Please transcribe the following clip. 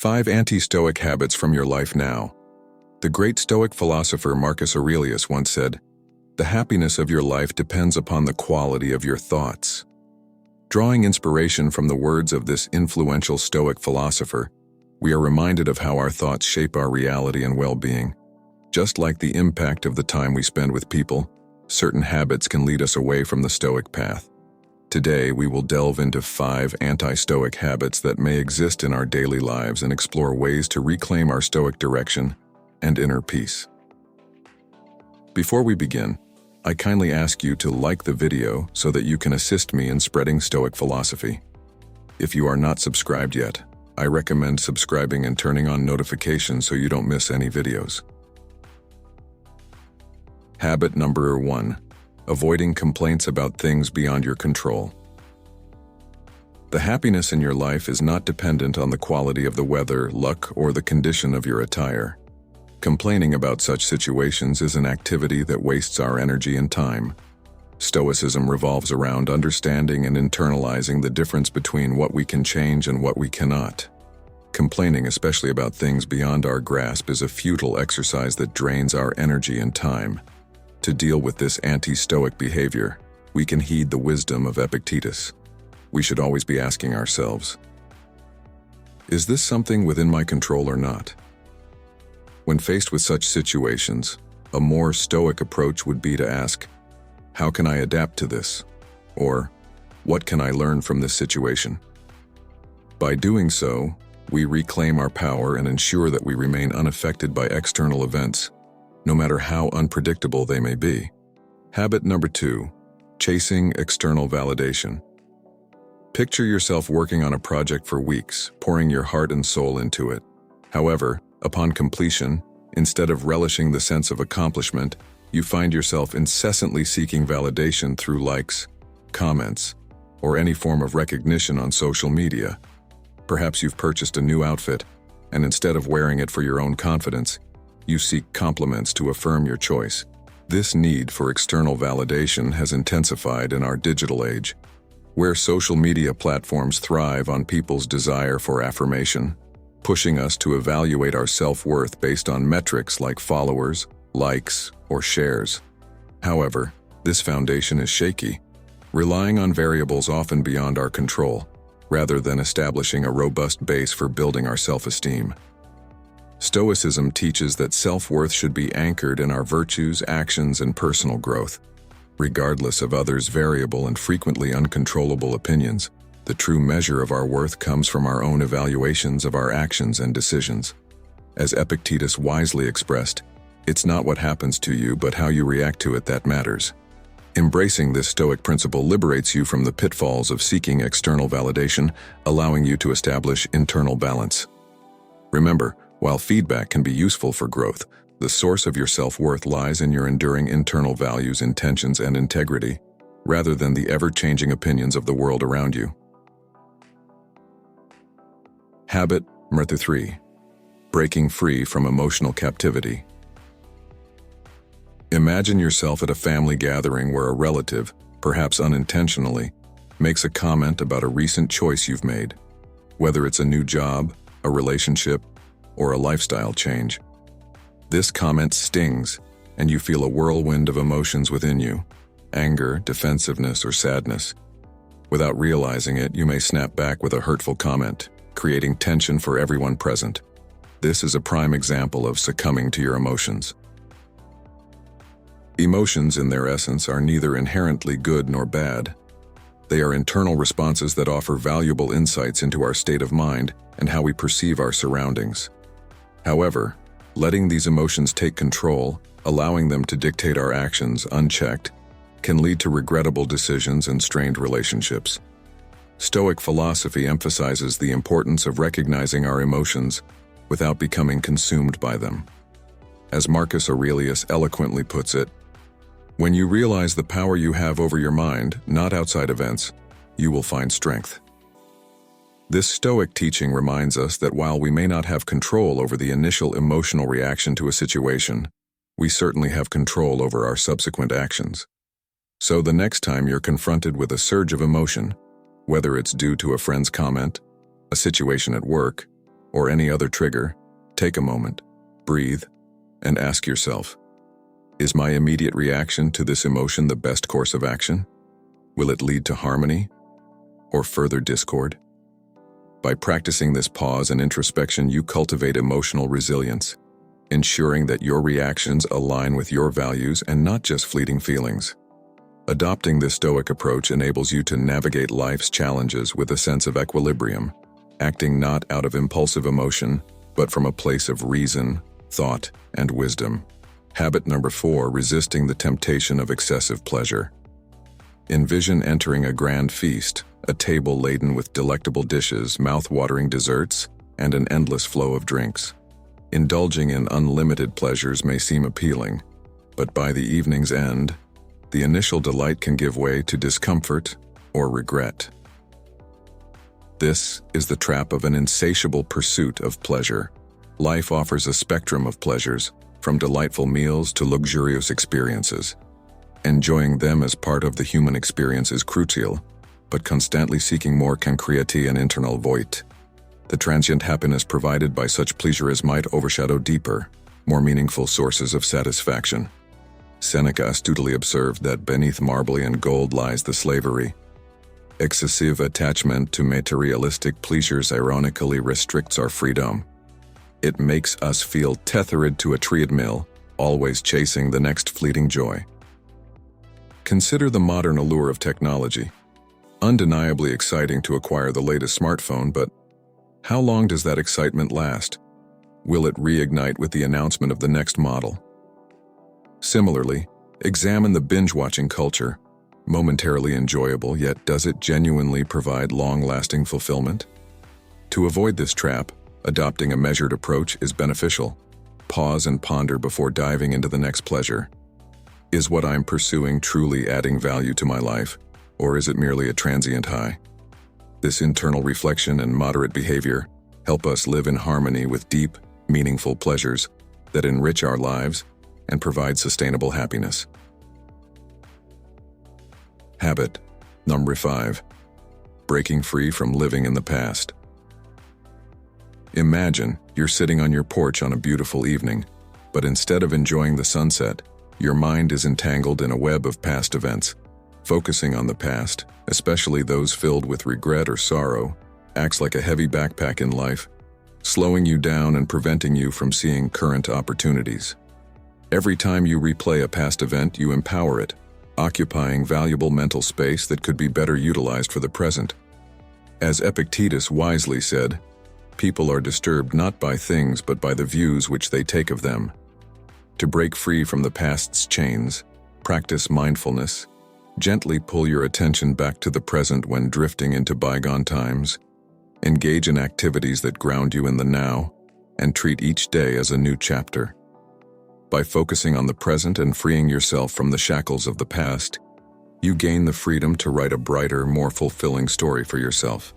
5 Anti-Stoic Habits from Your Life Now. The great Stoic philosopher Marcus Aurelius once said, "The happiness of your life depends upon the quality of your thoughts." Drawing inspiration from the words of this influential Stoic philosopher, we are reminded of how our thoughts shape our reality and well-being. Just like the impact of the time we spend with people, certain habits can lead us away from the Stoic path. Today, we will delve into 5 anti-Stoic habits that may exist in our daily lives and explore ways to reclaim our Stoic direction and inner peace. Before we begin, I kindly ask you to like the video so that you can assist me in spreading Stoic philosophy. If you are not subscribed yet, I recommend subscribing and turning on notifications so you don't miss any videos. Habit number 1. Avoiding complaints about things beyond your control. The happiness in your life is not dependent on the quality of the weather, luck, or the condition of your attire. Complaining about such situations is an activity that wastes our energy and time. Stoicism revolves around understanding and internalizing the difference between what we can change and what we cannot. Complaining, especially about things beyond our grasp, is a futile exercise that drains our energy and time. To deal with this anti-Stoic behavior, we can heed the wisdom of Epictetus. We should always be asking ourselves, is this something within my control or not? When faced with such situations, a more Stoic approach would be to ask, how can I adapt to this? Or, what can I learn from this situation? By doing so, we reclaim our power and ensure that we remain unaffected by external events, no matter how unpredictable they may be. Habit number 2, chasing external validation. Picture yourself working on a project for weeks, pouring your heart and soul into it. However, upon completion, instead of relishing the sense of accomplishment, you find yourself incessantly seeking validation through likes, comments, or any form of recognition on social media. Perhaps you've purchased a new outfit, and instead of wearing it for your own confidence, you seek compliments to affirm your choice. This need for external validation has intensified in our digital age, where social media platforms thrive on people's desire for affirmation, pushing us to evaluate our self-worth based on metrics like followers, likes, or shares. However, this foundation is shaky, relying on variables often beyond our control, rather than establishing a robust base for building our self-esteem. Stoicism teaches that self-worth should be anchored in our virtues, actions, and personal growth. Regardless of others' variable and frequently uncontrollable opinions, the true measure of our worth comes from our own evaluations of our actions and decisions. As Epictetus wisely expressed, it's not what happens to you, but how you react to it that matters. Embracing this Stoic principle liberates you from the pitfalls of seeking external validation, allowing you to establish internal balance. Remember, while feedback can be useful for growth, the source of your self-worth lies in your enduring internal values, intentions, and integrity, rather than the ever-changing opinions of the world around you. Habit number 3. Breaking free from emotional captivity. Imagine yourself at a family gathering where a relative, perhaps unintentionally, makes a comment about a recent choice you've made. Whether it's a new job, a relationship, or a lifestyle change. This comment stings, and you feel a whirlwind of emotions within you: anger, defensiveness, or sadness. Without realizing it, you may snap back with a hurtful comment, creating tension for everyone present. This is a prime example of succumbing to your emotions. Emotions, in their essence, are neither inherently good nor bad. They are internal responses that offer valuable insights into our state of mind and how we perceive our surroundings. However, letting these emotions take control, allowing them to dictate our actions unchecked, can lead to regrettable decisions and strained relationships. Stoic philosophy emphasizes the importance of recognizing our emotions without becoming consumed by them. As Marcus Aurelius eloquently puts it, when you realize the power you have over your mind, not outside events, you will find strength. This Stoic teaching reminds us that while we may not have control over the initial emotional reaction to a situation, we certainly have control over our subsequent actions. So the next time you're confronted with a surge of emotion, whether it's due to a friend's comment, a situation at work, or any other trigger, take a moment, breathe, and ask yourself, is my immediate reaction to this emotion the best course of action? Will it lead to harmony or further discord? By practicing this pause and introspection, you cultivate emotional resilience, ensuring that your reactions align with your values and not just fleeting feelings. Adopting this Stoic approach enables you to navigate life's challenges with a sense of equilibrium, acting not out of impulsive emotion, but from a place of reason, thought, and wisdom. Habit number 4, resisting the temptation of excessive pleasure. Envision entering a grand feast, a table laden with delectable dishes, mouth-watering desserts, and an endless flow of drinks. Indulging in unlimited pleasures may seem appealing, but by the evening's end, the initial delight can give way to discomfort or regret. This is the trap of an insatiable pursuit of pleasure. Life offers a spectrum of pleasures, from delightful meals to luxurious experiences. Enjoying them as part of the human experience is crucial, but constantly seeking more can create an internal void. The transient happiness provided by such pleasures might overshadow deeper, more meaningful sources of satisfaction. Seneca astutely observed that beneath marble and gold lies the slavery. Excessive attachment to materialistic pleasures ironically restricts our freedom. It makes us feel tethered to a treadmill, always chasing the next fleeting joy. Consider the modern allure of technology. Undeniably exciting to acquire the latest smartphone, but how long does that excitement last? Will it reignite with the announcement of the next model? Similarly, examine the binge-watching culture. Momentarily enjoyable, yet does it genuinely provide long-lasting fulfillment? To avoid this trap, adopting a measured approach is beneficial. Pause and ponder before diving into the next pleasure. Is what I'm pursuing truly adding value to my life, or is it merely a transient high? This internal reflection and moderate behavior help us live in harmony with deep, meaningful pleasures that enrich our lives and provide sustainable happiness. Habit number 5, breaking free from living in the past. Imagine you're sitting on your porch on a beautiful evening, but instead of enjoying the sunset, your mind is entangled in a web of past events. Focusing on the past, especially those filled with regret or sorrow, acts like a heavy backpack in life, slowing you down and preventing you from seeing current opportunities. Every time you replay a past event, you empower it, occupying valuable mental space that could be better utilized for the present. As Epictetus wisely said, people are disturbed not by things but by the views which they take of them. To break free from the past's chains, practice mindfulness. Gently pull your attention back to the present when drifting into bygone times. Engage in activities that ground you in the now, and treat each day as a new chapter. By focusing on the present and freeing yourself from the shackles of the past, you gain the freedom to write a brighter, more fulfilling story for yourself.